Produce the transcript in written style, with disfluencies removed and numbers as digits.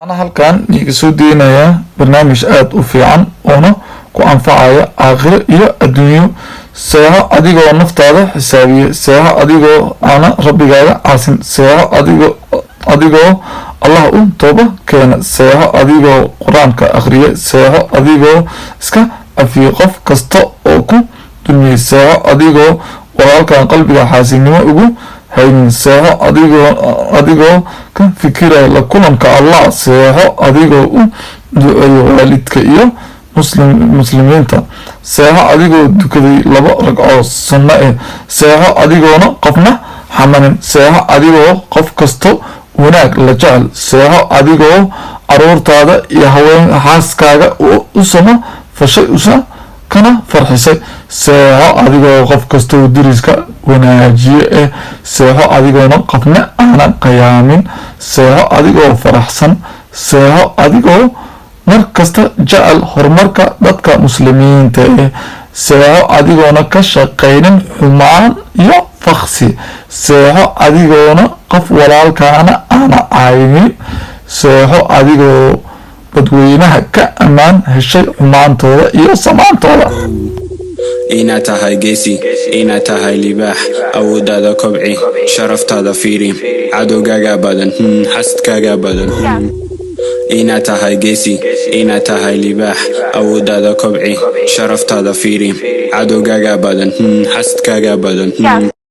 أنا halkan iga soo deenaya barnaamij aad u fiican oo ku anfacaya aakhiro iyo adduunyo seeho adigoo naftaada xisaabiye seeho adigoo ana rabbigaaga caasin seeho adigoo Allah u tooba keena seeho adigoo quraanka akhriye seeho adigoo iska afiyo qof kasta oo ku dulmiye seeho adigoo walaalka qalbiga xaasinimo ugu haynin seeho adigoo ka fikiraya la kulanka Allah seeho adigoo u duceeyo waalidka iyo muslimiinta seeho adigoo dukaday 2 ragcoo sunna seeho adigoona qofna xamanin seeho adigoo qof kasto wanaag la jecel seeho adigoo aroortaada iyo haween xaaskaaga u sama fashay kana farxisay seeho adigoo qof kasto diriska wanaajiye seeho adigoona qofna aan qiyaamin seeho adigoo faraxsan seeho adigoo markasta jecel horumarka dadka muslimiinta seeho adigoona ka shaqeynin xumaan iyo faqsi seeho adigoona qof walaalkaana aan caayinin seeho adigoo dadweynaha ka amaan heshay xumaantooda iyo samaantooda inaad tahay geesi inaad tahay libaax awoodaada kobci sharaftaada fiiri cadowgaaga badan xasadkaaga badan inaad tahay geesi inaad tahay libaax awoodaada kobci sharaftaada fiiri cadowgaaga badan xasadkaaga badan